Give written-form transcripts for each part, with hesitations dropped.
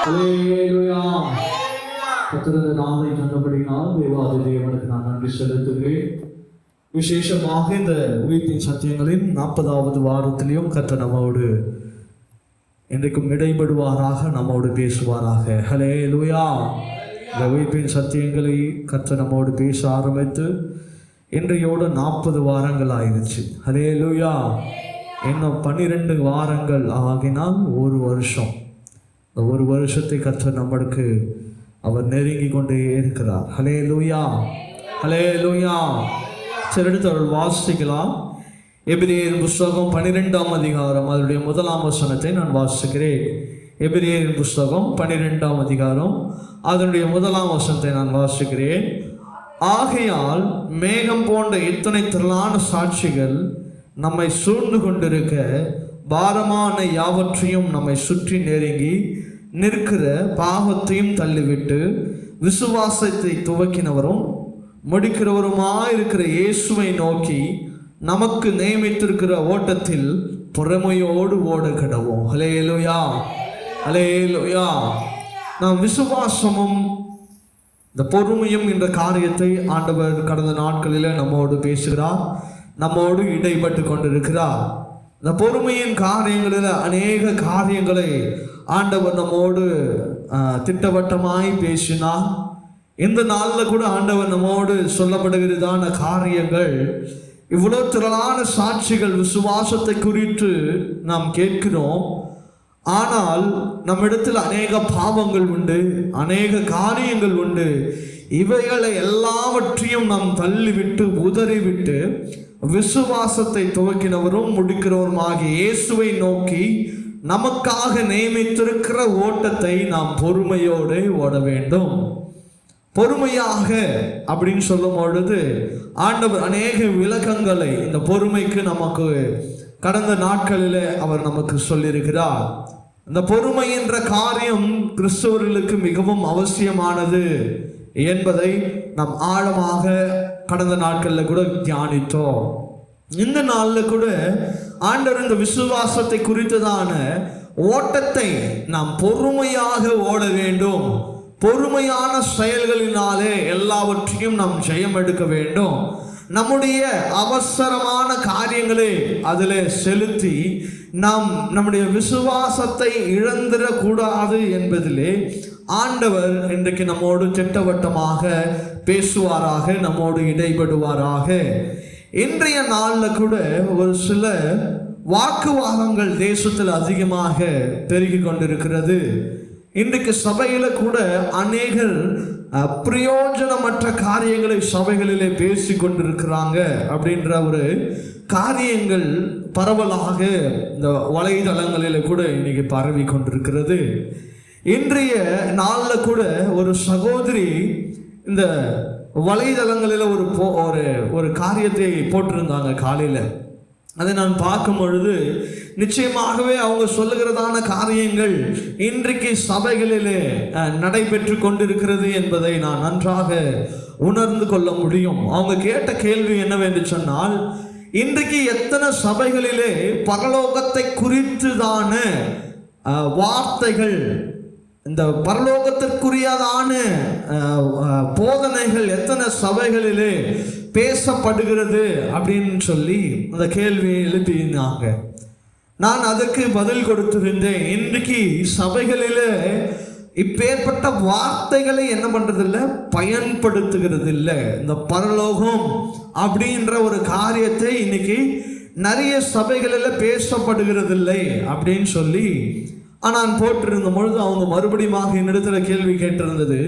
அல்லேலூயா. கர்த்தரது நாமத்தை சொன்னபடினால் தேவாதி தேவனுக்கு நான் நன்றி செலுத்துகிறேன். விசேஷமாக இந்த உயிர்ப்பின் சத்தியங்களின் 40வது வாரத்திலையும் கர்த்தர் நம்மோடு இன்றைக்கும் இடைபடுவாராக, நம்மோடு பேசுவாராக. அல்லேலூயா. இந்த உயிர்ப்பின் சத்தியங்களை கர்த்தர் நம்மோடு பேச ஆரம்பித்து இன்றையோடு 40 வாரங்கள் ஆயிடுச்சு. அல்லேலூயா. இன்னும் 12 வாரங்கள் ஆகினால் ஒரு வருஷம். இந்த ஒரு வருஷத்தை கர்த்தர் நம்மளுக்கு அவர் நெருங்கி கொண்டே இருக்கிறார். அல்லேலூயா, அல்லேலூயா. சரி, எடுத்து அவர்கள் வாசிக்கலாம். எபிரேயரின் புஸ்தகம் 12ஆம் அதிகாரம் அதனுடைய 1ஆம் வசனத்தை நான் வாசிக்கிறேன். எபிரேயரின் புஸ்தகம் 12ஆம் அதிகாரம் அதனுடைய 1ஆம் வசனத்தை நான் வாசிக்கிறேன். ஆகையால் மேகம் போன்ற இத்தனை திரளான சாட்சிகள் நம்மை சூழ்ந்து கொண்டிருக்க, பாரமான யாவற்றையும் நம்மை சுற்றி நெருங்கி நிற்கிற பாவத்தையும் தள்ளிவிட்டு, விசுவாசத்தை துவக்கினவரும் முடிக்கிறவருமாயிருக்கிற இயேசுவை நோக்கி நமக்கு நியமித்திருக்கிற ஓட்டத்தில் பொறுமையோடு ஓட கடவோம். அல்லேலூயா, அல்லேலூயா. நாம் விசுவாசமும் இந்த பொறுமையும் என்ற காரியத்தை ஆண்டவர் கடந்த நாட்களில் நம்மோடு பேசுகிறார், நம்மோடு இடைப்பட்டு கொண்டிருக்கிறார். இந்த பொறுமையின் காரியங்களில் அநேக காரியங்களை ஆண்டவர் நம்மோடு திட்டவட்டமாய் பேசினார். இந்த நாளில் கூட ஆண்டவர் நம்மோடு சொல்லப்படுகிறதான காரியங்கள், இவ்வளோ திரளான சாட்சிகள் விசுவாசத்தை குறித்து நாம் கேட்கிறோம். ஆனால் நம்மிடத்தில் அநேக பாவங்கள் உண்டு, அநேக காரியங்கள் உண்டு. இவைகளை எல்லாவற்றையும் நாம் தள்ளிவிட்டு உதறிவிட்டு விசுவாசத்தை துவக்கினவரும் முடிக்கிறவருமாகிய இயேசுவை நோக்கி நமக்காக நியமித்திருக்கிற ஓட்டத்தை நாம் பொறுமையோடு ஓட வேண்டும். பொறுமையாக அப்படின்னு சொல்லும் பொழுது ஆண்டவர் அநேக விளக்கங்களை இந்த பொறுமைக்கு நமக்கு கடந்த நாட்களில் அவர் நமக்கு சொல்லியிருக்கிறார். இந்த பொறுமை என்ற காரியம் கிறிஸ்தவர்களுக்கு மிகவும் அவசியமானது என்பதை நாம் ஆழமாக கடந்த நாட்களில் கூட தியானித்தோம். இந்த நாளில் கூட ஆண்டவர் இந்த விசுவாசத்தை குறித்ததான ஓட்டத்தை நாம் பொறுமையாக ஓட வேண்டும். பொறுமையான செயல்களினாலே எல்லாவற்றையும் நாம் ஜெயம் எடுக்க வேண்டும். நம்முடைய அவசரமான காரியங்களை அதில் செலுத்தி நாம் நம்முடைய விசுவாசத்தை இழந்துடக்கூடாது என்பதிலே ஆண்டவர் இன்றைக்கு நம்மோடு திட்டவட்டமாக பேசுவாராக, நம்மோடு இடைபடுவாராக. இன்றைய நாளில் கூட ஒரு சில வாக்குவாதங்கள் தேசத்தில் அதிகமாக பெருகி கொண்டிருக்கிறது. இன்றைக்கு சபையில் கூட அநேகர் பிரயோஜனமற்ற காரியங்களை சபைகளிலே பேசி கொண்டிருக்கிறாங்க அப்படின்ற ஒரு காரியங்கள் பரவலாக இந்த வலைதளங்களில் கூட இன்னைக்கு பரவி கொண்டிருக்கிறது. இன்றைய நாளில் கூட ஒரு சகோதரி இந்த வலைதளங்களில் ஒரு காரியத்தை போட்டிருந்தாங்க காலையில். அதை நான் பார்க்கும் பொழுது நிச்சயமாகவே அவங்க சொல்லுகிறதான காரியங்கள் இன்றைக்கு சபைகளிலே நடைபெற்று கொண்டிருக்கிறது என்பதை நான் நன்றாக உணர்ந்து கொள்ள முடியும். அவங்க கேட்ட கேள்வி என்னவென்று சொன்னால், இன்றைக்கு எத்தனை சபைகளிலே பரலோகத்தை குறித்துதான வார்த்தைகள், இந்த பரலோகத்திற்குரியதான போதனைகள் எத்தனை சபைகளிலே பேசப்படுகிறது அப்படின்னு சொல்லி அந்த கேள்வி எழுப்பினாங்க. நான் அதற்கு பதில் கொடுத்திருந்தேன். இன்றைக்கு சபைகளிலே இப்பேற்பட்ட வார்த்தைகளை என்ன பண்றதில்லை, பயன்படுத்துகிறது இல்லை. இந்த பரலோகம் அப்படின்ற ஒரு காரியத்தை இன்னைக்கு நிறைய சபைகளில் பேசப்படுகிறது இல்லை அப்படின்னு சொல்லி நான் போட்டிருந்த பொழுது அவங்க மறுபடியும் என்னிடத்துல கேள்வி கேட்டிருந்தது,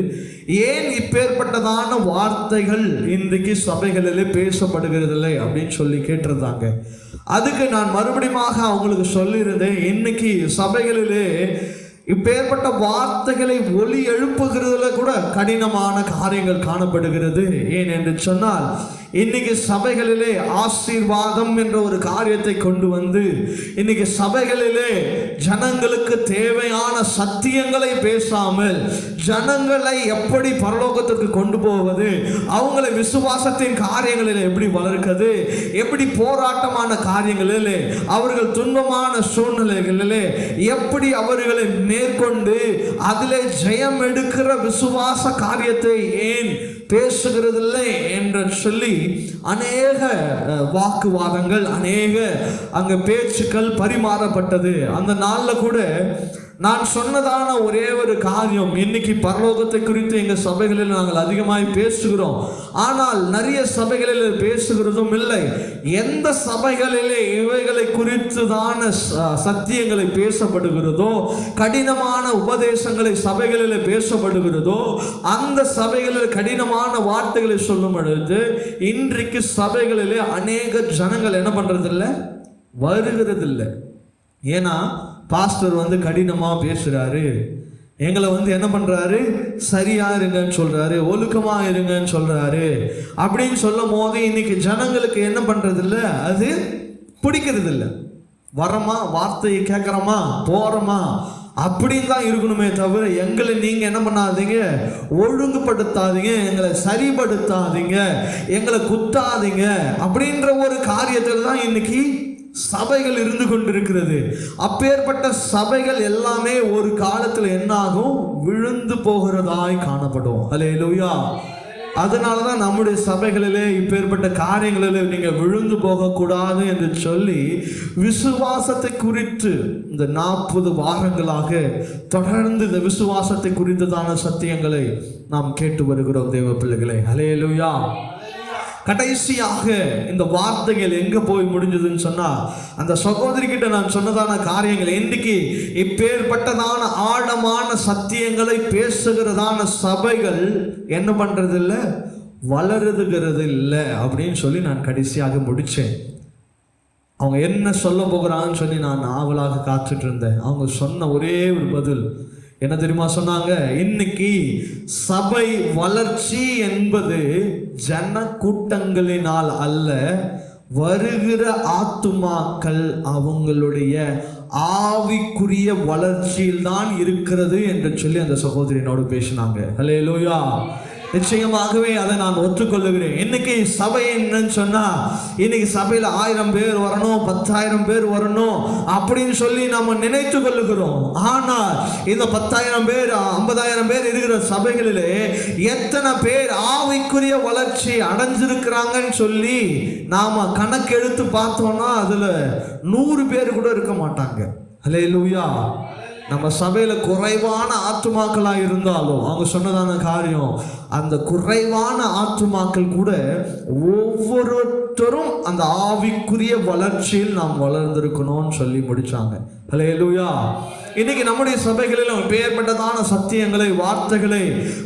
ஏன் இப்பேற்பட்டதான வார்த்தைகள் இன்றைக்கு சபைகளிலே பேசப்படுகிறதில்லை அப்படின்னு சொல்லி கேட்டிருந்தாங்க. அதுக்கு நான் மறுபடியும் அவங்களுக்கு சொல்லியிருந்தேன், இன்னைக்கு சபைகளிலே இப்பேற்பட்ட வார்த்தைகளை ஒலி எழுப்புகிறதுல கூட கடினமான காரியங்கள் காணப்படுகிறது. ஏன் என்று சொன்னால், இன்னைக்கு சபைகளிலே ஆசீர்வாதம் என்ற ஒரு காரியத்தை கொண்டு வந்து இன்னைக்கு சபைகளிலே ஜனங்களுக்கு தேவையான சத்தியங்களை பேசாமல் ஜனங்களை எப்படி பரலோகத்திற்கு கொண்டு போவது, அவங்களை விசுவாசத்தின் காரியங்களில் எப்படி வளர்க்கிறது, எப்படி போராட்டமான காரியங்களில், அவர்கள் துன்பமான சூழ்நிலைகளிலே எப்படி அவர்களை மேற்கொண்டு அதிலே ஜெயம் எடுக்கிற விசுவாச காரியத்தை ஏன் பேசுகிறதில்லை என்று சொல்லி அநேக வாக்குவாதங்கள், அநேக அங்க பேச்சுக்கள் பரிமாறப்பட்டது. அந்த நாளில் கூட நான் சொன்னதான ஒரே ஒரு காரியம், இன்னைக்கு பரலோகத்தை குறித்து எங்கள் சபைகளில் நாங்கள் அதிகமாய் பேசுகிறோம், ஆனால் நிறைய சபைகளில் பேசுகிறதும் இல்லை. எந்த சபைகளிலே இவைகளை குறித்து தான சத்தியங்களை பேசப்படுகிறதோ, கடினமான உபதேசங்களை சபைகளில் பேசப்படுகிறதோ, அந்த சபைகளில் கடினமான வார்த்தைகளை சொல்லும் பொழுது இன்றைக்கு சபைகளிலே அநேக ஜனங்கள் என்ன பண்றதில்லை, வருகிறதில்லை. ஏன்னா பாஸ்டர் கடினமாக பேசுகிறாரு, எங்களை என்ன பண்ணுறாரு, சரியா இருங்கன்னு சொல்கிறாரு, ஒழுக்கமாக இருங்கன்னு சொல்கிறாரு அப்படின்னு சொல்லும் போது இன்னைக்கு ஜனங்களுக்கு என்ன பண்ணுறதில்ல, அது பிடிக்கிறதில்ல. வரமா, வார்த்தையை கேட்குறோமா, போகிறோமா அப்படின்னு தான் இருக்கணுமே தவிர எங்களை நீங்கள் என்ன பண்ணாதீங்க, ஒழுங்குபடுத்தாதீங்க, எங்களை சரிபடுத்தாதீங்க, எங்களை குத்தாதீங்க அப்படின்ற ஒரு காரியத்தில் தான் இன்னைக்கு சபைகள் இருந்து கொண்டிருக்கிறது. அப்பேற்பட்ட சபைகள் எல்லாமே ஒரு காலத்தில் என்னாகும், விழுந்து போகிறதாய் காணப்படும். அல்லேலூயா. அதனாலதான் நம்முடைய சபைகளிலே இப்பேற்பட்ட காரியங்களிலே நீங்க விழுந்து போகக்கூடாது என்று சொல்லி விசுவாசத்தை குறித்து இந்த 40 வாரங்களாக தொடர்ந்து இந்த விசுவாசத்தை குறித்ததான சத்தியங்களை நாம் கேட்டு வருகிறோம் தேவ பிள்ளைகளே. அல்லேலூயா. கடைசியாக இந்த வார்த்தைகள் எங்க போய் முடிஞ்சதுன்னு சொன்னா, அந்த சகோதரி கிட்ட நான் சொன்னதான காரியங்கள் இன்றைக்கு இப்பேற்பட்டதான ஆழமான சத்தியங்களை பேசுகிறதான சபைகள் என்ன பண்றது இல்லை, வளருதுகிறது இல்லை அப்படின்னு சொல்லி நான் கடைசியாக முடிச்சேன். அவங்க என்ன சொல்ல போகிறாங்கன்னு சொல்லி நான் ஆவலாக காத்துட்டு இருந்தேன். அவங்க சொன்ன ஒரே ஒரு பதில் என்ன தெரியுமா சொன்னாங்க, இன்னைக்கு சபை வளர்ச்சி என்பது ஜன கூட்டங்களினால் அல்ல, வருகிற ஆத்துமாக்கள் அவங்களுடைய ஆவிக்குரிய வளர்ச்சியில் தான் இருக்கிறது என்று சொல்லி அந்த சகோதரியோடு பேசினாங்க. அல்லேலூயா. நிச்சயமாகவே அதை நான் ஒத்துக்கொள்ளுகிறேன். இன்னைக்கு சபை என்னன்னு சொன்னா, இன்னைக்கு சபையில் 1000 பேர் வரணும், 10,000 பேர் வரணும் அப்படின்னு சொல்லி நம்ம நினைத்து கொள்ளுகிறோம். ஆனால் இந்த 10,000 பேர் 50,000 பேர் இருக்கிற சபைகளிலே எத்தனை பேர் ஆவிக்குரிய வளர்ச்சி அடைஞ்சிருக்கிறாங்கன்னு சொல்லி நாம கணக்கு எடுத்து பார்த்தோம்னா அதுல 100 பேர் கூட இருக்க மாட்டாங்க. அல்லேலூயா. நம்ம சபையில குறைவான ஆத்துமாக்களா இருந்தாலும் அவங்க சொன்னதான காரியம், அந்த குறைவான ஆத்துமாக்கள் கூட ஒவ்வொருத்தரும் அந்த ஆவிக்குரிய வளர்ச்சியில் நாம் வளர்ந்திருக்கணும்னு சொல்லி முடிச்சாங்க. அல்லேலூயா. இன்னைக்கு நம்முடைய சபைகளிலும் பெயர்பட்டதான சத்தியங்களை, வார்த்தைகளை,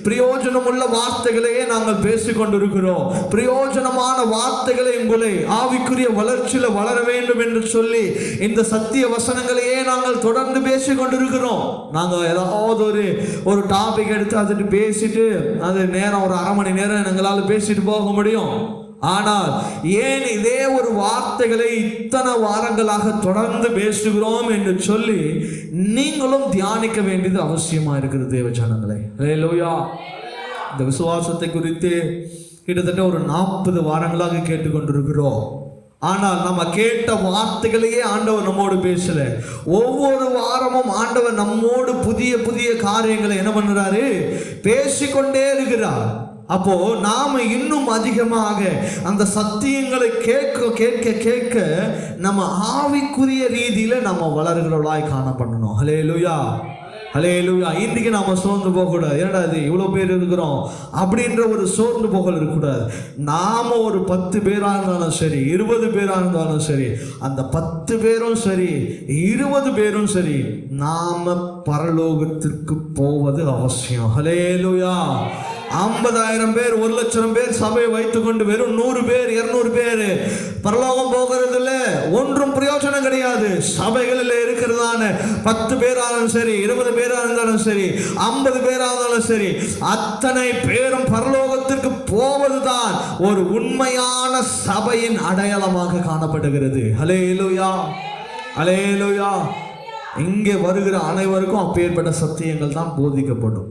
பிரயோஜனமுள்ள வார்த்தைகளையே நாங்கள் பேசிக்கொண்டிருக்கிறோம். பிரயோஜனமான வார்த்தைகளை உங்களை ஆவிக்குரிய வளர்ச்சியில வளர வேண்டும் என்று சொல்லி இந்த சத்திய வசனங்களையே நாங்கள் தொடர்ந்து பேசிக்கொண்டிருக்கிறோம். நாங்கள் ஏதாவது ஒரு டாபிக் எடுத்து அதுட்டு பேசிட்டு அது நேரம் ஒரு 1/2 மணி நேரம் எங்களால் பேசிட்டு போக முடியும். ஆனால் ஏன் இதே ஒரு வார்த்தைகளை இத்தனை வாரங்களாக தொடர்ந்து பேசுகிறோம் என்று சொல்லி நீங்களும் தியானிக்க வேண்டியது அவசியமா இருக்கிறது தேவ ஜனங்களே. அல்லேலூயா. இந்த விசுவாசத்தை குறித்து கிட்டத்தட்ட ஒரு 40 வாரங்களாக கேட்டுக்கொண்டிருக்கிறோம். ஆனால் நம்ம கேட்ட வார்த்தைகளையே ஆண்டவர் நம்மோடு பேசல. ஒவ்வொரு வாரமும் ஆண்டவர் நம்மோடு புதிய புதிய காரியங்களை என்ன பண்ணுறாரு, பேசிக்கொண்டே இருக்கிறார். அப்போ நாம இன்னும் அதிகமாக அந்த சத்தியங்களை கேட்க கேட்க கேட்க நம்ம ஆவிக்குரிய ரீதியில நம்ம வளர்கிறவர்களாய் காணப்படணும். அல்லேலூயா. அல்லேலூயா. இன்றைக்கி நாம் சோர்ந்து போகக்கூடாது. ஏன்னா அது இவ்வளோ பேர் இருக்கிறோம் அப்படின்ற ஒரு சோர்ந்து போகல் இருக்கக்கூடாது. நாம் ஒரு 10 பேராக இருந்தாலும் சரி, 20 பேராக இருந்தாலும் சரி, அந்த 10 பேரும் சரி, 20 பேரும் சரி, நாம் பரலோகத்திற்கு போவது அவசியம். அல்லேலூயா. 50,000 பேர் 1,00,000 பேர் சபையை வைத்துக்கொண்டு வெறும் 100 பேர் 200 பேர் பரலோகம் போகிறதுல ஒன்றும் பிரயோஜனம் கிடையாது. சபைகளில் இருக்கிறதான 10 பேராலும் சரி, 20 பேராக இருந்தாலும் சரி, 50 பேராக இருந்தாலும் சரி, அத்தனை பேரும் பரலோகத்திற்கு போவதுதான் ஒரு உண்மையான சபையின் அடையாளமாக காணப்படுகிறது. அல்லேலூயா. அல்லேலூயா. இங்கே வருகிற அனைவருக்கும் அப்பேற்பட்ட சத்தியங்கள் தான் போதிக்கப்படும்.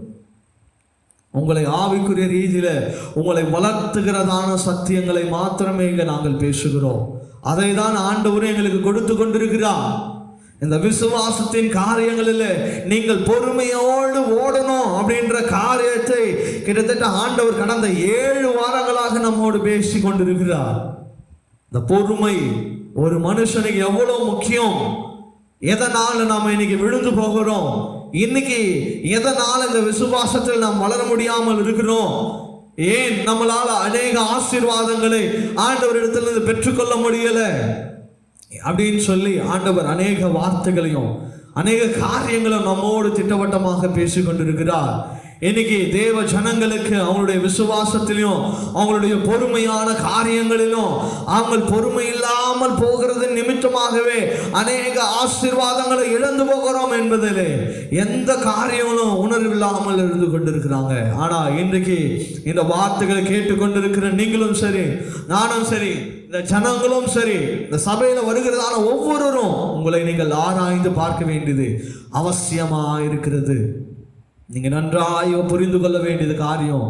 உங்களை ஆவிக்குரிய ரீதியில உங்களை வளர்த்துகிறதான சத்தியங்களை மாத்திரமே இங்க நாங்கள் பேசுகிறோம். அதை தான் ஆண்டவரே எங்களுக்கு கொடுத்து கொண்டிருக்கிறார். இந்த விசுவாசத்தின் காரியங்களில் நீங்கள் பொறுமையோடு ஓடணும் அப்படின்ற காரியத்தை கிட்டத்தட்ட ஆண்டவர் கடந்த 7 வாரங்களாக நம்மோடு பேசி கொண்டிருக்கிறார். இந்த பொறுமை ஒரு மனுஷனுக்கு எவ்வளவு முக்கியம், எதனால நாம இன்னைக்கு விழுந்து போகிறோம், இன்னைக்கு எதனால இந்த விசுவாசத்தில் நாம் வளர முடியாமல் இருக்கிறோம், ஏன் நம்மளால அநேக ஆசீர்வாதங்களை ஆண்டவரிடத்திலிருந்து பெற்றுக்கொள்ள முடியல அப்படின்னு சொல்லி ஆண்டவர் அநேக வார்த்தைகளையும் அநேக காரியங்களும் நம்மோடு திட்டவட்டமாக பேசிக் கொண்டிருக்கிறார். இன்னைக்கு தேவ ஜனங்களுக்கு அவங்களுடைய விசுவாசத்திலும் அவங்களுடைய பொறுமையான காரியங்களிலும் அவங்க பொறுமை இல்லாமல் போகிறது நிமித்தமாகவே அநேக ஆசீர்வாதங்களை இழந்து போகிறோம் என்பதிலே எந்த காரியங்களும் உணர்வில்லாமல் இருந்து கொண்டிருக்கிறாங்க. ஆனா இன்றைக்கு இந்த வார்த்தைகளை கேட்டுக்கொண்டிருக்கிற நீங்களும் சரி, நானும் சரி, இந்த ஜனங்களும் சரி, இந்த சபையில வருகிறதான ஒவ்வொருவரும் உங்களை நீங்கள் ஆராய்ந்து பார்க்க வேண்டியது அவசியமா இருக்கிறது. நீங்க நன்றாக புரிந்து கொள்ள வேண்டியது காரியம்,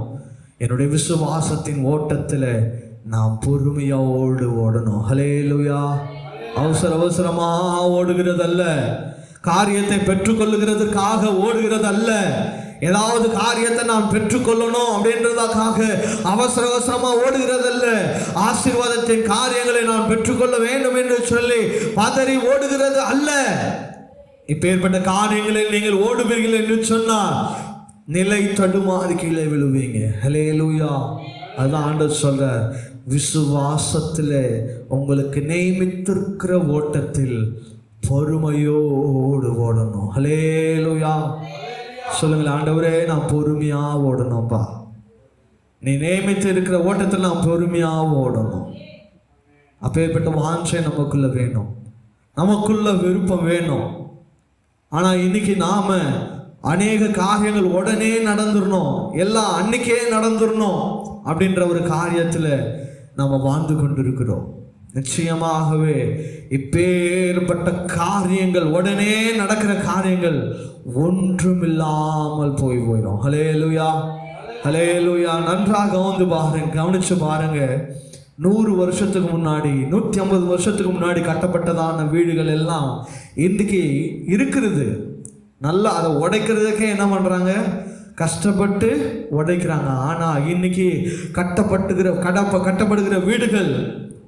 என்னுடைய விசுவாசத்தின் ஓட்டத்தில் நாம் பொறுமையோடு ஓடணும். ஹல்லேலூயா. அவசரமா ஓடுகிறதல்ல, காரியத்தை பெற்றுக்கொள்ளுகிறதுக்காக ஓடுகிறதல்ல, ஏதாவது காரியத்தை நான் பெற்றுக்கொள்ளணும் அப்படின்றதுக்காக அவசரமா ஓடுகிறதல்ல, ஆசீர்வாதத்தின் காரியங்களை நான் பெற்றுக்கொள்ள வேண்டும் என்று சொல்லி பதறி ஓடுகிறது அல்ல. இப்பேற்பட்ட காரியங்களில் நீங்கள் ஓடுவீர்கள் என்று சொன்னால் நிலை தடுமாறி கீழே விழுவீங்க. ஹல்லேலூயா. அதான் ஆண்டவர் சொல்றார், விசுவாசத்தில் உங்களுக்கு நியமித்திருக்கிற ஓட்டத்தில் பொறுமையோடு ஓடணும். ஹல்லேலூயா. சொல்லுங்களேன், ஆண்டவரே நான் பொறுமையா ஓடணும்பா, நீ நியமித்து இருக்கிற ஓட்டத்தில் நான் பொறுமையா ஓடணும். அப்பேற்பட்ட வாஞ்சை நமக்குள்ள வேணும், நமக்குள்ள விருப்பம் வேணும். ஆனால் இன்னைக்கு நாம அநேக காரியங்கள் உடனே நடந்துடணும், எல்லாம் அன்னைக்கே நடந்துடணும் அப்படின்ற ஒரு காரியத்தில் நம்ம வாழ்ந்து கொண்டிருக்கிறோம். நிச்சயமாகவே இப்பேற்பட்ட காரியங்கள், உடனே நடக்கிற காரியங்கள் ஒன்றுமில்லாமல் போயிடும். ஹல்லேலூயா, ஹல்லேலூயா. நன்றாக கவனிச்சு பாருங்க. 100 வருஷத்துக்கு முன்னாடி, 150 வருஷத்துக்கு முன்னாடி கட்டப்பட்டதான வீடுகள் எல்லாம் இன்றைக்கு இருக்கிறது. நல்லா அதை உடைக்கிறதுக்கே என்ன பண்ணுறாங்க, கஷ்டப்பட்டு உடைக்கிறாங்க. ஆனால் இன்னைக்கு கட்டப்படுகிற வீடுகள்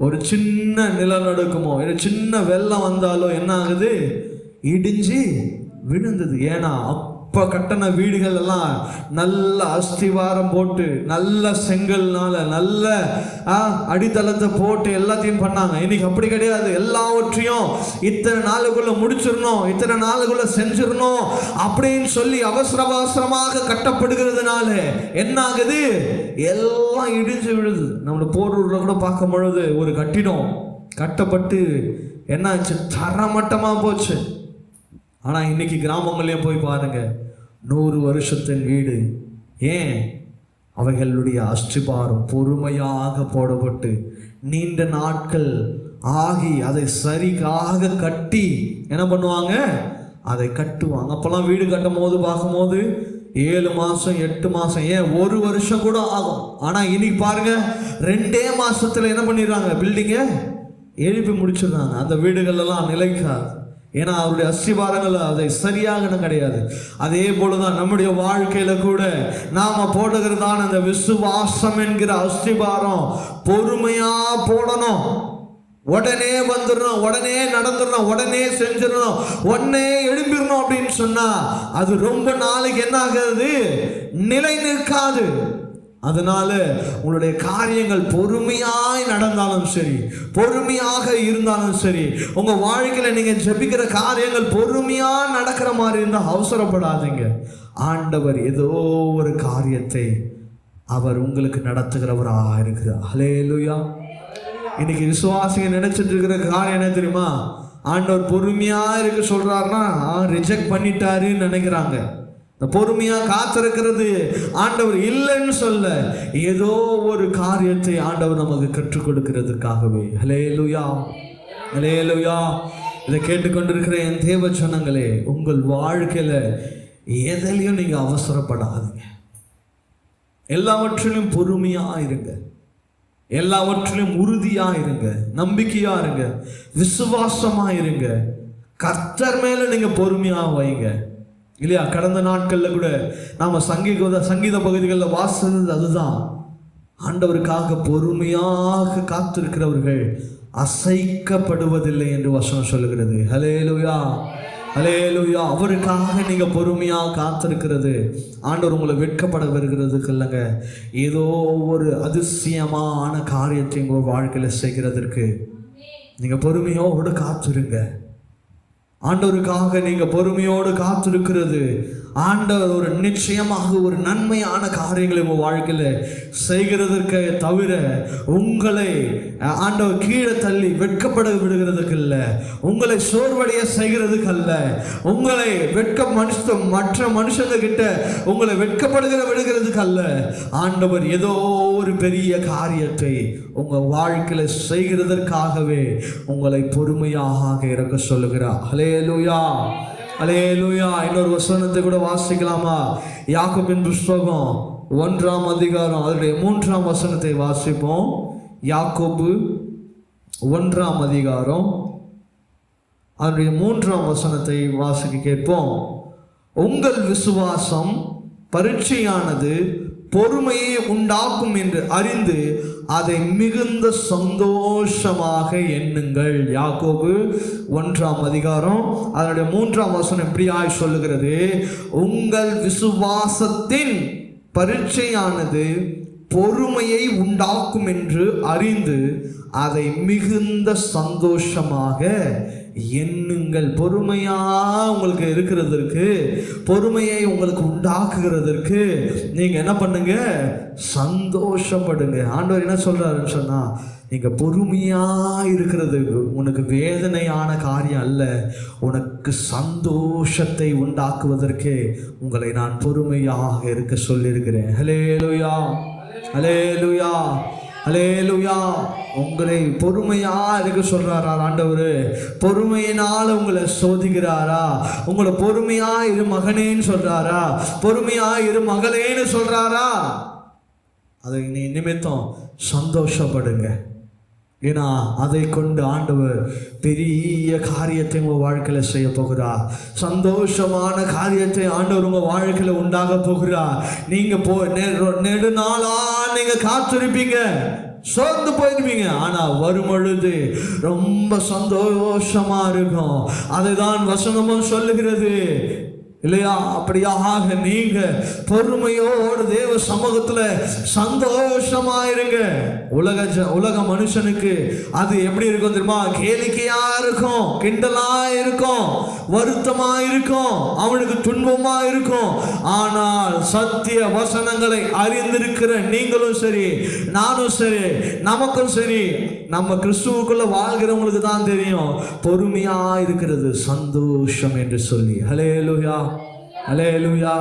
ஒரு சின்ன நிலநடுக்கமோ ஒரு சின்ன வெள்ளம் வந்தாலோ என்ன ஆகுது, இடிஞ்சு விழுந்தது. ஏன்னா அப்போ கட்டின வீடுகள் எல்லாம் நல்ல அஸ்திவாரம் போட்டு நல்ல செங்கல்னால நல்ல அடித்தளத்தை போட்டு எல்லாத்தையும் பண்ணாங்க. இன்னைக்கு அப்படி கிடையாது. எல்லாவற்றையும் இத்தனை நாளுக்குள்ள முடிச்சிடணும், இத்தனை நாளுக்குள்ள செஞ்சிடணும் அப்படின்னு சொல்லி அவசரமாக கட்டப்படுகிறதுனால என்ன ஆகுது, எல்லாம் இடிஞ்சு விழுது. நம்மளோட போரூர்ல கூட பார்க்கும் பொழுது ஒரு கட்டிடம் கட்டப்பட்டு என்னாச்சு, தரமட்டமா போச்சு. ஆனால் இன்னைக்கு கிராமங்களையும் போய் பாருங்க, 100 வருஷத்தின் வீடு. ஏன்? அவைகளுடைய அஸ்திபாரம் பொறுமையாக போடப்பட்டு நீண்ட நாட்கள் ஆகி அதை சரியாக கட்டி என்ன பண்ணுவாங்க, அதை கட்டுவாங்க. அப்போல்லாம் வீடு கட்டும் போது பார்க்கும்போது 7 மாதம் 8 மாதம், ஏன் 1 வருஷம் கூட ஆகும். ஆனால் இன்னைக்கு பாருங்க, 2 மாதத்தில் என்ன பண்ணிடுறாங்க, பில்டிங்கை எழுப்பி முடிச்சிடுறாங்க. அந்த வீடுகளெல்லாம் நிலைக்காது. ஏன்னா அவருடைய அஸ்திபாரங்கள் அதை சரியாக கிடையாது. அதே போலதான் நம்முடைய வாழ்க்கையில கூட நாம போடுகிறதான அந்த விசுவாசம் என்கிற அஸ்திபாரம் பொறுமையா போடணும். உடனே வந்துடணும், உடனே நடந்துடணும், உடனே செஞ்சிடணும், உடனே எழும்பிடணும் அப்படின்னு சொன்னா அது ரொம்ப நாளைக்கு என்ன ஆகாது, நிலை நிற்காது. அதனால உங்களுடைய காரியங்கள் பொறுமையாய் நடந்தாலும் சரி, பொறுமையாக இருந்தாலும் சரி, உங்க வாழ்க்கையில நீங்க ஜெபிக்கிற காரியங்கள் பொறுமையா நடக்கிற மாதிரி இருந்தால் அவசரப்படாதீங்க. ஆண்டவர் ஏதோ ஒரு காரியத்தை அவர் உங்களுக்கு நடத்துகிறவராக இருக்கிறார். ஹல்லேலூயா. இன்னைக்கு விசுவாசிங்க நினைச்சிட்டு இருக்கிற காரியம் என்ன தெரியுமா, ஆண்டவர் பொறுமையா இருக்க சொல்றாருன்னா ரிஜெக்ட் பண்ணிட்டாருன்னு நினைக்கிறாங்க. இந்த பொறுமையா காத்திருக்கிறது ஆண்டவர் இல்லைன்னு சொல்ல, ஏதோ ஒரு காரியத்தை ஆண்டவர் நமக்கு கற்றுக் கொடுக்கிறதுக்காகவே. ஹல்லேலூயா, ஹல்லேலூயா. இதை கேட்டுக்கொண்டிருக்கிற என் தேவ ஜனங்களே, உங்கள் வாழ்க்கையில எதிலையும் நீங்க அவசரப்படாதீங்க. எல்லாவற்றிலும் பொறுமையா இருங்க, எல்லாவற்றிலும் உறுதியா இருங்க, நம்பிக்கையா இருங்க, விசுவாசமா இருங்க. கர்த்தர் மேல நீங்க பொறுமையா வைங்க இல்லையா? கடந்த நாட்கள்ல கூட நாம சங்கீத பகுதிகளில் வாசித்தது அதுதான். ஆண்டவருக்காக பொறுமையாக காத்திருக்கிறவர்கள் அசைக்கப்படுவதில்லை என்று வசனம் சொல்லுகிறது. ஹல்லேலூயா, ஹல்லேலூயா. அவருக்காக நீங்க பொறுமையா காத்திருக்கிறது ஆண்டவர் உங்களை வெட்கப்பட வருகிறதுக்கு இல்லைங்க, ஏதோ ஒரு அதிசயமான காரியத்தை உங்க வாழ்க்கையில செய்கிறதற்கு நீங்க பொறுமையோடு காத்திருங்க. ஆண்டவருக்காக நீங்க பொறுமையோடு காத்திருக்கிறது ஆண்டவர் ஒரு நிச்சயமாக ஒரு நன்மையான காரியங்களை உங்கள் வாழ்க்கையில் செய்கிறதற்கு தவிர உங்களை ஆண்டவர் கீழே தள்ளி வெட்கப்பட விடுகிறதுக்கு இல்லை, உங்களை சோர்வடைய செய்கிறதுக்கு அல்ல, உங்களை மற்ற மனுஷங்க கிட்ட உங்களை விடுகிறதுக்கு அல்ல. ஆண்டவர் ஏதோ ஒரு பெரிய காரியத்தை உங்கள் வாழ்க்கையில் செய்கிறதற்காகவே உங்களை பொறுமையாக இருக்க சொல்லுகிறார். ஹல்லேலூயா, ஹல்லேலூயா. இன்னொரு வசனத்தை கூட வாசிக்கலாமா? யாக்கோபின் புஸ்தகம் 1ஆம் அதிகாரம் அதனுடைய 3ஆம் வசனத்தை வாசிப்போம். யாக்கோபு 1ஆம் அதிகாரம் அதனுடைய 3ஆம் வசனத்தை வாசிக்க கேட்போம். உங்கள் விசுவாசம் பரீட்சையானது பொறுமையை உண்டாக்கும் என்று அறிந்து அதை மிகுந்த சந்தோஷமாக எண்ணுங்கள். யாக்கோபு 1ஆம் அதிகாரம் அதனுடைய 3ஆம் வசனம் எப்படியாய் சொல்லுகிறது? உங்கள் விசுவாசத்தின் பரீட்சையானது பொறுமையை உண்டாக்கும் என்று அறிந்து அதை மிகுந்த சந்தோஷமாக எண்ணுங்கள். பொறுமையா உங்களுக்கு இருக்கிறதற்கு, பொறுமையை உங்களுக்கு உண்டாக்குகிறதற்கு நீங்க என்ன பண்ணுங்க? சந்தோஷப்படுங்க. ஆண்டவர் என்ன சொல்றாருன்னு சொன்னா, நீங்க பொறுமையா இருக்கிறது உனக்கு வேதனையான காரியம் அல்ல, உனக்கு சந்தோஷத்தை உண்டாக்குவதற்கு உங்களை நான் பொறுமையாக இருக்க சொல்லியிருக்கிறேன். ஹல்லேலூயா, ஹல்லேலூயா, ஹல்லேலூயா. உங்களை பொறுமையா இருக்க சொல்றாரா ஆண்டவர்? பொறுமையினால உங்களை சோதிக்கிறாரா? உங்களை பொறுமையா இரு மகனேன்னு சொல்றாரா? பொறுமையா இரு மகளேன்னு சொல்றாரா? அதை நீ நிமித்தம் சந்தோஷப்படுங்க. ஏன்னா அதை கொண்டு ஆண்டவர் பெரிய காரியத்தை உங்கள் வாழ்க்கையில் செய்ய போகிறார். சந்தோஷமான காரியத்தை ஆண்டவர் உங்கள் வாழ்க்கையில் உண்டாக போகிறார். நீங்கள் நெடுநாளா நீங்கள் காத்திருப்பீங்க, சோர்ந்து போயிருப்பீங்க, ஆனால் வரும் பொழுது ரொம்ப சந்தோஷமா இருக்கும். அதுதான் வசனமும் சொல்லுகிறது இல்லையா? அப்படியாக நீங்க பொறுமையோடு தேவ சமூகத்துல சந்தோஷமா இருங்க. உலக மனுஷனுக்கு அது எப்படி இருக்கும் தெரியுமா? கேளிக்கையா இருக்கும், கிண்டலா இருக்கும், வருத்தமா இருக்கும், அவனுக்கு துன்பமா இருக்கும். ஆனால் சத்திய வசனங்களை அறிந்திருக்கிற நீங்களும் சரி, நானும் சரி, நமக்கும் சரி, நம்ம கிறிஸ்துவுக்குள்ள வாழ்கிறவங்களுக்கு தான் தெரியும் பொறுமையா இருக்கிறது சந்தோஷம் என்று சொல்லி. ஹல்லேலூயா, ஹல்லேலூயா.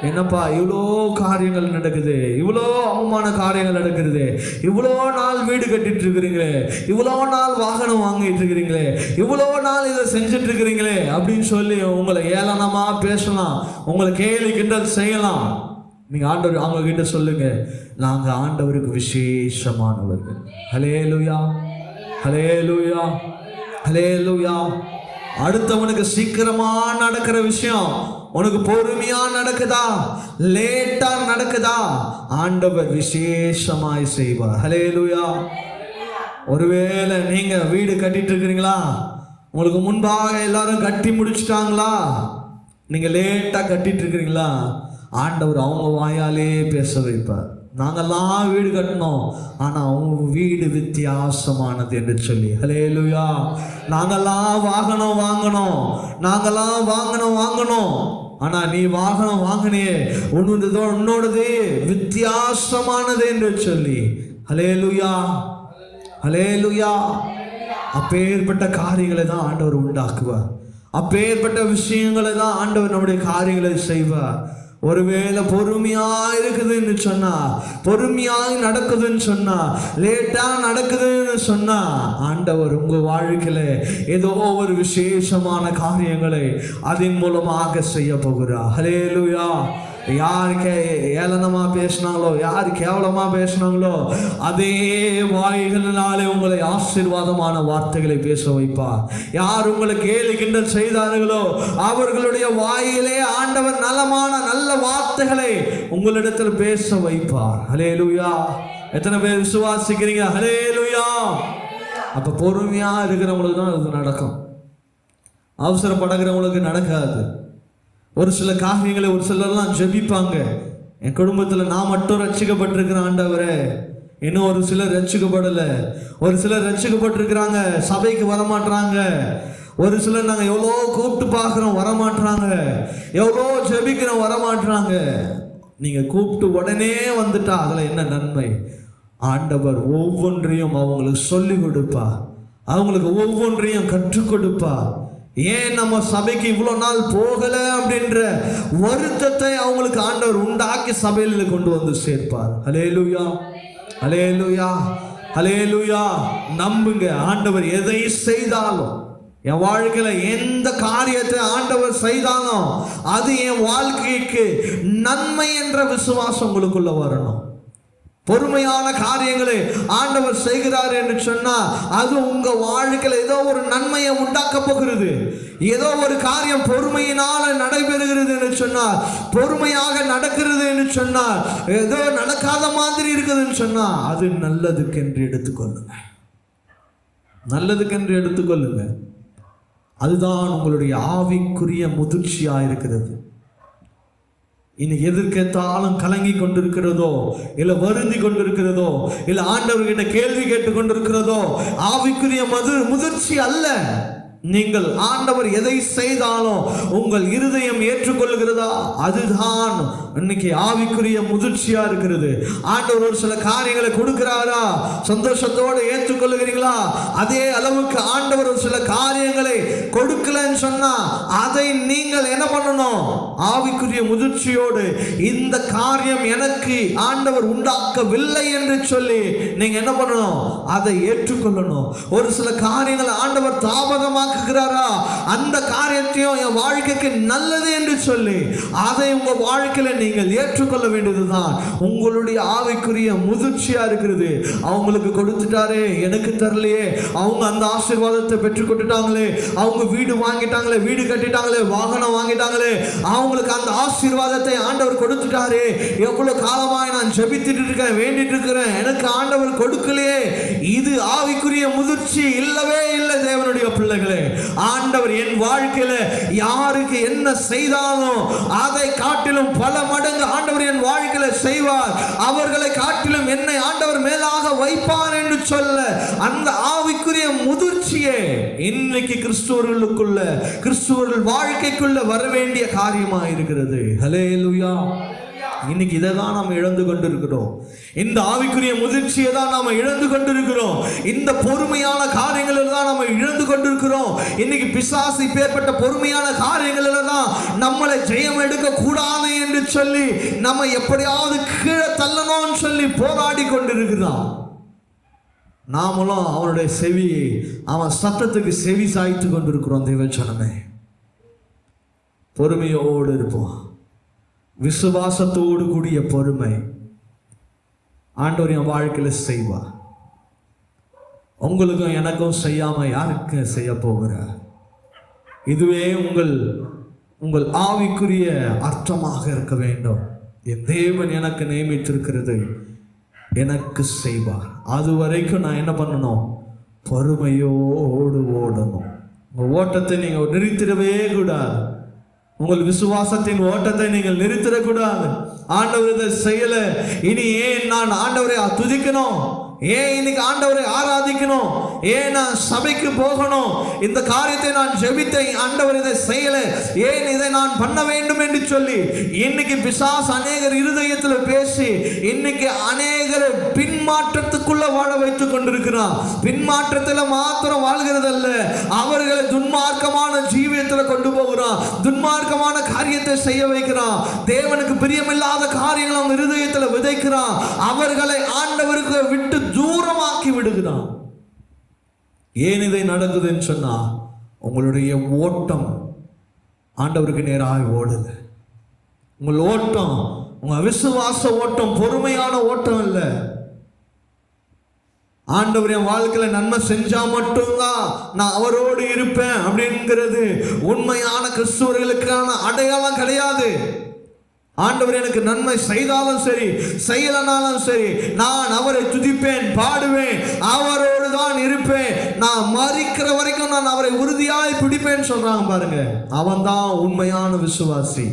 என்னப்பா இவ்வளோ காரியங்கள் நடக்குது, இவ்வளோ அவமான காரியங்கள் நடக்குது, இவ்வளோ நாள் வீடு கட்டிட்டு இருக்கிறீங்களே, இவ்வளோ நாள் வாகனம் வாங்கிட்டு இருக்கிறீங்களே, இவ்வளோ நாள் இதை செஞ்சுட்டு இருக்கிறீங்களே அப்படின்னு சொல்லி உங்களை ஏளனமா பேசலாம், உங்களை கேலி கிண்டல் செய்யலாம். நீங்க ஆண்டவர் அவங்க கிட்ட சொல்லுங்க, நாங்க ஆண்டவருக்கு விசேஷமானவர்கள். ஹல்லேலூயா, ஹல்லேலூயா, ஹல்லேலூயா. அடுத்தவனுக்கு சீக்கிரமா நடக்கிற விஷயம் உனக்கு பொறுமையா நடக்குதா, லேட்டா நடக்குதா, ஆண்டவர் விசேஷமாய் செய்வார். ஹல்லேலூயா. ஒருவேளை நீங்க வீடு கட்டிட்டு இருக்கிறீங்களா, உங்களுக்கு முன்பாக எல்லாரும் கட்டி முடிச்சுட்டாங்களா, நீங்க லேட்டா கட்டிட்டு இருக்கிறீங்களா, ஆண்டவர் அவங்க வாயாலே பேச வைப்பார். நாங்கெல்லாம் வீடு கட்டணும், ஆனா அவங்க வீடு வித்தியாசமானது என்று சொல்லி. ஹல்லேலூயா. நாங்கெல்லாம் வாகனம் வாங்கணும், நாங்கெல்லாம் வாங்கணும், ஆனா நீ வாகனம் வாங்கினியே உன்னோடது வித்தியாசமானது என்று சொல்லி. ஹல்லேலூயா, ஹல்லேலூயா. அப்பேற்பட்ட காரியங்களை தான் ஆண்டவர் உண்டாக்குவார், அப்பேற்பட்ட விஷயங்களை தான் ஆண்டவர் நம்முடைய காரியங்களை செய்வார். ஒருவேளை பொறுமையா இருக்குதுன்னு சொன்னா, பொறுமையாய் நடக்குதுன்னு சொன்னா, லேட்டா நடக்குதுன்னு சொன்னா, ஆண்டவர் உங்க வாழ்க்கையில ஏதோ ஒரு விசேஷமான காரியங்களை அதன் மூலமாக செய்ய போகிறார். ஹல்லேலூயா, யார் ஏளனமா பேசினாங்களோ, யார் கேவலமா பேசினாங்களோ, அதே வாய்களினாலே உங்களை ஆசீர்வாதமான வார்த்தைகளை பேச வைப்பார். யார் உங்களை கேலி கிண்டல் செய்தார்களோ அவர்களுடைய வாயிலே ஆண்டவர் நலமான நல்ல வார்த்தைகளை உங்களிடத்தில் பேச வைப்பார். ஹல்லேலூயா. எத்தனை பேர் விசுவாசிக்கிறீங்க? ஹல்லேலூயா. அப்ப பொறுமையா இருக்கிறவங்களுக்கு தான் இது நடக்கும். அவசரப்படுகிறவங்களுக்கு நடக்காது. ஒரு சில காரியங்களை ஒரு சிலர்லாம் ஜெபிப்பாங்க. என் குடும்பத்தில் நான் மட்டும் ரட்சிக்கப்பட்டிருக்கிறேன் ஆண்டவரே, இன்னும் ஒரு சிலர் ரட்சிக்கப்படலை. ஒரு சிலர் ரட்சிக்கப்பட்டிருக்கிறாங்க, சபைக்கு வரமாட்டாங்க. ஒரு சிலர் நாங்கள் எவ்வளோ கூப்பிட்டு பார்க்குறோம், வரமாட்டாங்க. எவ்வளோ ஜெபிக்கிறோம், வரமாட்டாங்க. நீங்கள் கூப்பிட்டு உடனே வந்துட்டா அதில் என்ன நன்மை? ஆண்டவர் ஒவ்வொன்றையும் அவங்களுக்கு சொல்லி கொடுப்பா, அவங்களுக்கு ஒவ்வொன்றையும் கற்றுக் கொடுப்பா. ஏன் நம்ம சபைக்கு இவ்வளோ நாள் போகலை அப்படின்ற வருத்தத்தை அவங்களுக்கு ஆண்டவர் உண்டாக்கி சபையில கொண்டு வந்து சேர்ப்பார். ஹல்லேலூயா, ஹல்லேலூயா, ஹல்லேலூயா. நம்புங்க, ஆண்டவர் எதை செய்தாலும், என் வாழ்க்கையில எந்த காரியத்தை ஆண்டவர் செய்தாலும் அது என் வாழ்க்கைக்கு நன்மை என்ற விசுவாசம் உங்களுக்குள்ள வரணும். பொறுமையான காரியங்களை ஆண்டவர் செய்கிறார் என்று சொன்னா அது உங்க வாழ்க்கையில ஏதோ ஒரு நன்மையை உண்டாக்க போகிறது. ஏதோ ஒரு காரியம் பொறுமையினால நடைபெறுகிறது என்று சொன்னார், பொறுமையாக நடக்கிறது என்று சொன்னார், ஏதோ நடக்காத மாதிரி இருக்குதுன்னு சொன்னா அது நல்லதுக்கென்று எடுத்துக்கொள்ளுங்க, நல்லதுக்கென்று எடுத்துக்கொள்ளுங்க. அதுதான் உங்களுடைய ஆவிக்குரிய முதிர்ச்சியா இருக்கிறது. இன்னைக்கு எதிர்க்கேத்தாலும் கலங்கி கொண்டிருக்கிறதோ, இல்லை வருந்தி கொண்டிருக்கிறதோ, இல்லை ஆண்டவர்கிட்ட கேள்வி கேட்டு கொண்டிருக்கிறதோ ஆவிக்குரிய முதிர்ச்சி அல்ல. நீங்கள் ஆண்டவர் எதை செய்தாலும் உங்கள் இருதயம் ஏற்றுக்கொள்கிறதா, அதுதான் இன்னைக்கு ஆவிக்குரிய முதிர்ச்சியா இருக்கிறது. ஆண்டவர் ஒரு சில காரியங்களை கொடுக்கிறாரா, சந்தோஷத்தோடு ஏற்றுக்கொள்ளுகிறீங்களா? அதே அளவுக்கு ஆண்டவர் ஒரு சில காரியங்களை கொடுக்கலன்னு சொன்னா அதை நீங்கள் என்ன பண்ணணும்? ஆவிக்குரிய முதிர்ச்சியோடு இந்த காரியம் எனக்கு ஆண்டவர் உண்டாக்கவில்லை என்று சொல்லி நீங்க என்ன பண்ணணும்? அதை ஏற்றுக்கொள்ளணும். ஒரு சில காரியங்களை ஆண்டவர் தாமதமாக அந்த காரியத்தையும் என் வாழ்க்கைக்கு நல்லது என்று சொல்லி அதை உங்க வாழ்க்கையில நீங்கள் ஏற்றுக்கொள்ள வேண்டியதுதான் உங்களுடைய ஆவிக்குரிய முதிர்ச்சியா இருக்கிறது. அவங்களுக்கு கொடுத்துட்டாரே, எனக்கு தரலையே, அவங்க அந்த ஆசீர்வாதத்தை பெற்றுக் கொண்டுட்டாங்களே, அவங்க வீடு வாங்கிட்டாங்களே, வீடு கட்டிட்டாங்களே, வாகனம் வாங்கிட்டாங்களே, அவங்களுக்கு அந்த ஆசீர்வாதத்தை ஆண்டவர் கொடுத்துட்டாரே, எவ்வளவு காலமாய் நான் ஜெபித்துட்டு இருக்கேன், வேண்டிட்டு இருக்கிறேன், எனக்கு ஆண்டவர் கொடுக்கலையே. இது ஆவிக்குரிய முதிர்ச்சி இல்லவே இல்லை. தேவனுடைய பிள்ளைகளே, ஆண்டவர் என் வாழ்க்கையில யாருக்கு என்ன செய்தாலும் அதை காட்டிலும் பல மடங்கு ஆண்டவர் என் வாழ்க்கையில செய்வார். அவர்களை காட்டிலும் என்னை ஆண்டவர் மேலாக வைப்பார் என்று சொல்ல அந்த ஆவிக்குரிய முதிர்ச்சியே இன்னைக்கு கிறிஸ்துவர்களுக்குள்ள, கிறிஸ்துவர்கள் வாழ்க்கைக்குள்ள வர வேண்டிய காரியமா இருக்கிறது. ஹல்லேலூயா. இன்னைக்கு இதை தான் நாம் இழந்து கொண்டிருக்கிறோம். இந்த ஆவிக்குரிய முதிர்ச்சியை தான் நாம் இழந்து கொண்டிருக்கிறோம். இந்த பொறுமையான காரியங்களில் தான் நாம் இழந்து கொண்டிருக்கிறோம். இன்னைக்கு பிசாசு இப்பேற்பட்ட பொறுமையான காரியங்களில் தான் நம்மளை ஜெயம் எடுக்க கூடாது என்று சொல்லி நம்ம எப்படியாவது கீழே தள்ளணும்னு சொல்லி போராடி கொண்டிருக்கிறான். நாமளும் அவனுடைய செவியை, அவன் சத்தத்துக்கு செவி சாய்த்து கொண்டிருக்கிறோம். தேவச்சனமே, பொறுமையோடு இருப்போம். விசுவாசத்தோடு கூடிய பொறுமை ஆண்டவர் என் வாழ்க்கையில் செய்வார். உங்களுக்கும் எனக்கும் செய்யாம யாருக்கு செய்ய போகிறார்? இதுவே உங்கள் ஆவிக்குரிய அர்த்தமாக இருக்க வேண்டும். என் தேவன் எனக்கு நியமித்திருக்கிறது எனக்கு செய்வார். அது வரைக்கும் நான் என்ன பண்ணணும்? பொறுமையோடு ஓடணும். உங்கள் ஓட்டத்தை நீங்கள் நிறுத்திடவே கூடாது. உங்கள் விசுவாசத்தின் ஓட்டத்தை நீங்கள் நிறுத்திடக்கூடாது. ஆண்டவர் இதை செய்யல, இனி ஏன் நான் ஆண்டவரை துதிக்கணும்? ஏன் இன்னைக்கு ஆண்டவரை ஆராதிக்கணும்? ஏன் நான் சபைக்கு போகணும்? இந்த காரியத்தை நான் ஜெபித்த ஆண்டவர் இதை செய்யல, ஏன் இதை நான் பண்ண வேண்டும் என்று சொல்லி இன்னைக்கு பிசாசு அநேகர் இருதயத்தில் பேசி இன்னைக்கு அநேகர் பின்மாற்றத்துக்குள்ள வாழ வைத்துக் கொண்டிருக்கிறான். பின்மாற்றத்தில் மாத்திரம் வாழ்கிறதல்ல, அவர்களை துன்மார்க்கமான ஜீவியத்தில் கொண்டு போகிறான், துன்மார்க்கமான காரியத்தை செய்ய வைக்கிறான், தேவனுக்கு பிரியமில்லாத காரியங்களை அவங்க இருதயத்தில் விதைக்கிறான், அவர்களை ஆண்டவருக்கு விட்டு தூரமாக்கி விடுகிறான். ஏன் இதை நடக்குதுன்னு சொன்னா உங்களுடைய ஓட்டம் ஆண்டவருக்கு நேராக ஓடுது. உங்கள் ஓட்டம், உங்க விசுவாச ஓட்டம் பொறுமையான ஓட்டம் இல்ல. ஆண்டவர் என் வாழ்க்கையில நன்மை செஞ்சா மட்டும்தான் நான் அவரோடு இருப்பேன் அப்படிங்கிறது உண்மையான கிறிஸ்துவர்களுக்கான அடையாளம் கிடையாது. ஆண்டவர் எனக்கு நன்மை செய்தாலும் சரி செய்யலனாலும் சரி நான் அவரை துதிப்பேன், பாடுவேன், அவரோடு தான் இருப்பேன், நான் மரிக்கிற வரைக்கும் நான் அவரை உறுதியாய் பிடிப்பேன் சொல்றாங்க பாருங்க. அவன் தான் உண்மையான விசுவாசி.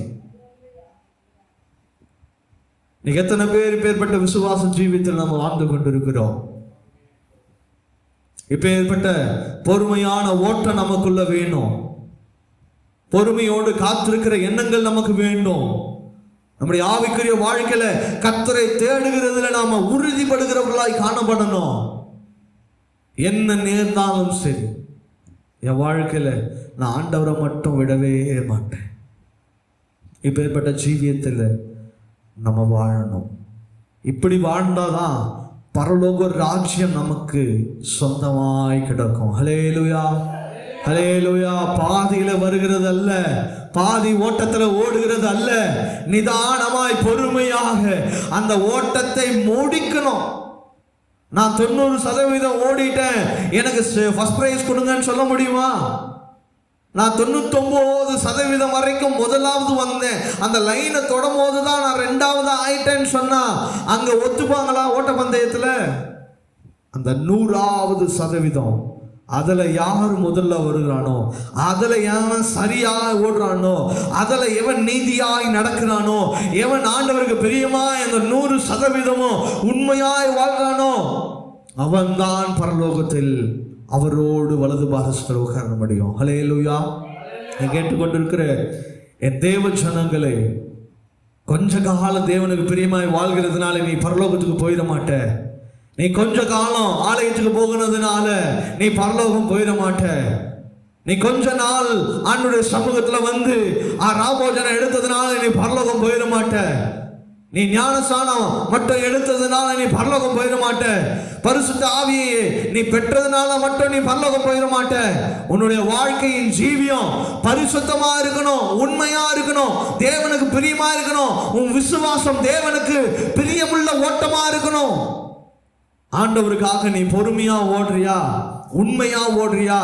நீங்க எத்தனை பேர்பட்ட விசுவாச ஜீவித்தில் நம்ம வாழ்ந்து கொண்டிருக்கிறோம்? இப்ப ஏற்பட்ட பொறுமையான ஓட்டம் நமக்குள்ள வேணும். பொறுமையோடு காத்திருக்கிற எண்ணங்கள் நமக்கு வேண்டும். நம்முடைய ஆவிக்குரிய வாழ்க்கையில கர்த்தரை தேடுகிறதுல நாம உறுதிப்படுகிறவர்களாய் காணப்படணும். என்ன நேர்ந்தாலும் சரி என் வாழ்க்கையில நான் ஆண்டவரை மட்டும் விடவே மாட்டேன். இப்ப ஏற்பட்ட ஜீவியத்தில் நம்ம வாழணும். இப்படி வாழ்ந்தாதான் பரலோக ராஜ்யம் நமக்கு சொந்தமாய் கிடக்கும். ஹல்லேலூயா, ஹல்லேலூயா. பாதியில வருகிறது அல்ல, பாதி ஓட்டத்துல ஓடுகிறது அல்ல, நிதானமாய் பொறுமையாக அந்த ஓட்டத்தை முடிக்கணும். நான் 90% ஓடிட்டேன், எனக்கு ஃபர்ஸ்ட் பிரைஸ் கொடுங்கன்னு சொல்ல முடியுமா? நான் 99% வரைக்கும் முதலாவது வந்தேன், அந்த லைனை தொடும் போதுதான் நான் 2வது ஆயிட்டேன்னு சொன்னா அங்க ஒத்துப்பாங்களா? ஓட்ட பந்தயத்துல அந்த 100வது சதவீதம் அதுல யார் முதல்ல வருகிறானோ, அதுல எவன் சரியாய் ஓடுறானோ, அதுல எவன் நீதியாய் நடக்கிறானோ, எவன் ஆண்டவருக்கு பிரியமாய் அந்த 100% உண்மையாய் வாழ்றானோ அவன்தான் பரலோகத்தில் அவரோடு வலது பாரஸ்தர் உட்கார முடியும். ஹல்லேலூயா. நீ கேட்டுக்கொண்டிருக்கிற என் தேவ ஜனங்களே, கொஞ்ச காலம் தேவனுக்கு பிரியமாய் வாழ்கிறதுனால நீ பரலோகத்துக்கு போயிட மாட்ட. நீ கொஞ்ச காலம் ஆலயத்துக்கு போகிறதுனால நீ பரலோகம் போயிட மாட்ட. நீ கொஞ்ச நாள் ஆண்டவருடைய சமூகத்துல வந்து ராபோஜனம் எடுத்ததுனால நீ பரலோகம் போயிட மாட்ட. நீ ஞானஸ்நானம் மட்டும் எடுத்ததுனால நீ பரலோகம் போயிட மாட்ட. பரிசுத்த ஆவியை நீ பெற்றதுனால மட்டும் நீ பரலோகம் போயிட மாட்ட. உன்னுடைய வாழ்க்கையின் ஜீவியம் பரிசுத்தமா இருக்கணும், உண்மையா இருக்கணும், தேவனுக்கு பிரியமா இருக்கணும். உன் விசுவாசம் தேவனுக்கு பிரியமுள்ள ஓட்டமா இருக்கணும். ஆண்டவருக்காக நீ பொறுமையா ஓடுறியா, உண்மையா ஓடுறியா,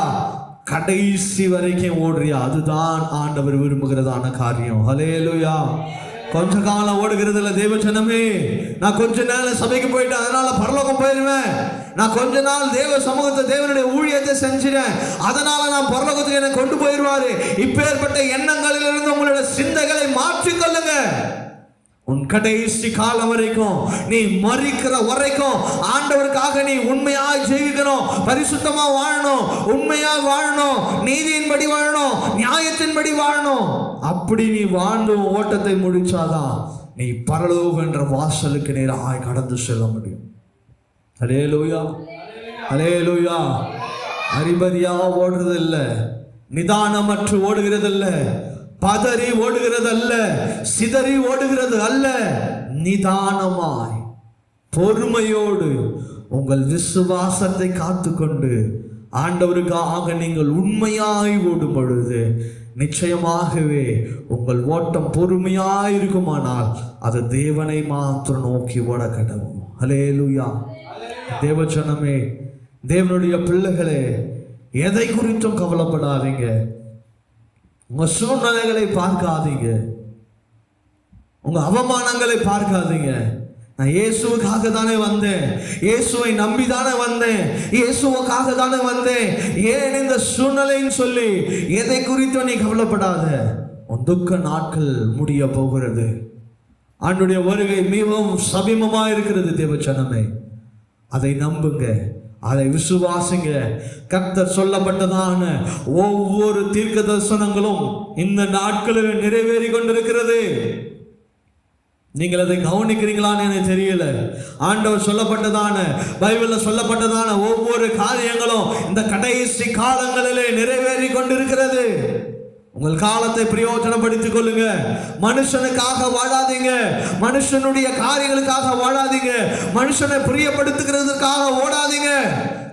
கடைசி வரைக்கும் ஓடுறியா? அதுதான் ஆண்டவர் விரும்புகிறதான காரியம். ஹல்லேலூயா. கொஞ்ச காலம் ஓடுகிறதுல தேவ ஜனமே, நான் கொஞ்ச நேரம் சபைக்கு போயிட்டேன் அதனால பரலோகம் போயிருவேன், நான் கொஞ்ச நாள் தேவ சமூகத்தை தேவனுடைய ஊழியத்தை செஞ்சிட்டேன் அதனால நான் பரலோகத்துக்கு என்னை கொண்டு போயிடுவாரு. இப்பேற்பட்ட எண்ணங்களிலிருந்து உங்களுடைய சிந்தைகளை மாற்றிக்கொள்ளுங்க. உன் கடைசி காலம் வரைக்கும், நீ மரிக்கிற வரைக்கும் ஆண்டவருக்காக நீ உண்மையாய் ஜீவிக்கணும், பரிசுத்தமா வாழணும், உண்மையா வாழணும், நீதியின்படி வாழணும், நியாயத்தின்படி வாழணும். அப்படி நீ வாழ்ந்து ஓட்டத்தை முடிச்சாதான் நீ பரலோகம் என்ற வாசலுக்கு நேராய் கடந்து செல்ல முடியும். ஹல்லேலூயா, ஹல்லேலூயா. அறிபறியா ஓடுறது இல்ல, நிதானமற்று ஓடுகிறது இல்ல, பதறி ஓடுகிறது அல்ல, சிதறி ஓடுகிறது அல்ல, நிதானமாய் பொறுமையோடு உங்கள் விசுவாசத்தை காத்துக்கொண்டு ஆண்டவருக்காக நீங்கள் உண்மையாய் ஓடும் பொழுது நிச்சயமாகவே உங்கள் ஓட்டம் பொறுமையாய் இருக்குமானால் அது தேவனை மாத்திரம் நோக்கி ஓட கடவும். ஹல்லேலூயா. தேவஜனமே, தேவனுடைய பிள்ளைகளே, எதை குறித்தும் கவலைப்படாதீங்க. உங்க சூழ்நிலைகளை பார்க்காதீங்க, உங்க அவமானங்களை பார்க்காதீங்க. நான் இயேசுவுக்காக தானே வந்தேன், இயேசுவை நம்பி தானே வந்தேன், இயேசுவுக்காக தானே வந்தேன், ஏன் இந்த சூழ்நிலைன்னு சொல்லி எதை குறித்தும் நீ கவலைப்படாத. உன் துக்க நாட்கள் முடிய போகிறது. ஆண்டுடைய வருகை மிகவும் சமீபமா இருக்கிறது. தேவச்சனமே, அதை நம்புங்க, அதை விசுவாசிங்க. கர்த்தர் சொல்லப்பட்டதான ஒவ்வொரு தீர்க்க தரிசனங்களும் இந்த நாட்களில் நிறைவேறி கொண்டிருக்கிறது. நீங்கள் அதை கவனிக்கிறீங்களான்னு எனக்கு தெரியல. ஆண்டவர் சொல்லப்பட்டதான, பைபிள்ல சொல்லப்பட்டதான ஒவ்வொரு காரியங்களும் இந்த கடைசி காலங்களிலே நிறைவேறி கொண்டிருக்கிறது. உங்கள் காலத்தை பிரயோஜனப்படுத்திக் கொள்ளுங்க. மனுஷனுக்காக வாழாதீங்க, மனுஷனுடைய காரியங்களுக்காக வாழாதீங்க, மனுஷனை பிரியப்படுத்துகிறதுக்காக ஓடாதீங்க.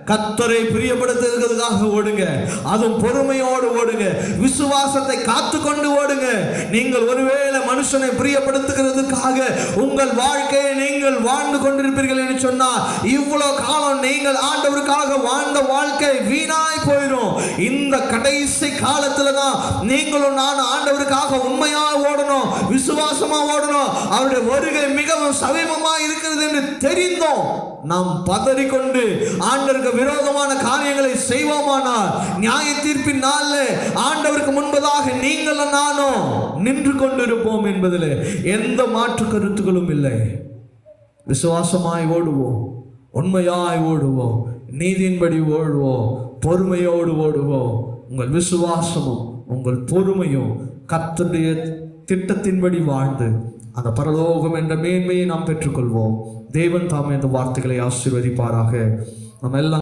கர்த்தரை பிரியப்படுத்துவதற்காக ஓடுங்க. அதுவும் பொறுமையோடு ஓடுங்க. விசுவாசத்தை காத்துக்கொண்டு ஓடுங்க. நீங்கள் ஒருவேளை மனுஷனை பிரியப்படுத்துகிறதுக்காக உங்கள் வாழ்க்கையை நீங்கள் வாழ்ந்து கொண்டிருப்பீர்கள் என்று சொன்னால் இவ்வளவு காலம் நீங்கள் ஆண்டவருக்காக வாழ்ந்த வாழ்க்கை வீணாய் போயிடும். இந்த கடைசி காலத்துல தான் நீங்களும் நான் ஆண்டவருக்காக உண்மையா ஓடணும், விசுவாசமா ஓடணும். அவருடைய வருகை மிகவும் சமீபமா இருக்கிறது என்று தெரிந்தோம் நாம் பதறிக்கொண்டு ஆண்டவருக்கு விரோதமான காரியங்களை செய்வோமானால் நியாய தீர்ப்பின் நாள்ல ஆண்டவருக்கு முன்பதாக நீங்களும் நானும் நின்று கொண்டிருப்போம் என்பதில் எந்த மாற்று கருத்துக்களும் இல்லை. விசுவாசமாய் ஓடுவோம், உண்மையாய் ஓடுவோம், நீதியின்படி ஓடுவோம், பொறுமையோடு ஓடுவோம். உங்கள் விசுவாசமும் உங்கள் பொறுமையும் கர்த்தருடைய திட்டத்தின்படி வாழ்ந்து அந்த பரலோகம் என்ற மேன்மையை நாம் பெற்றுக்கொள்வோம். தேவன் தாமே இந்த வார்த்தைகளை ஆசீர்வதிப்பாராக. நம்ம எல்லாம்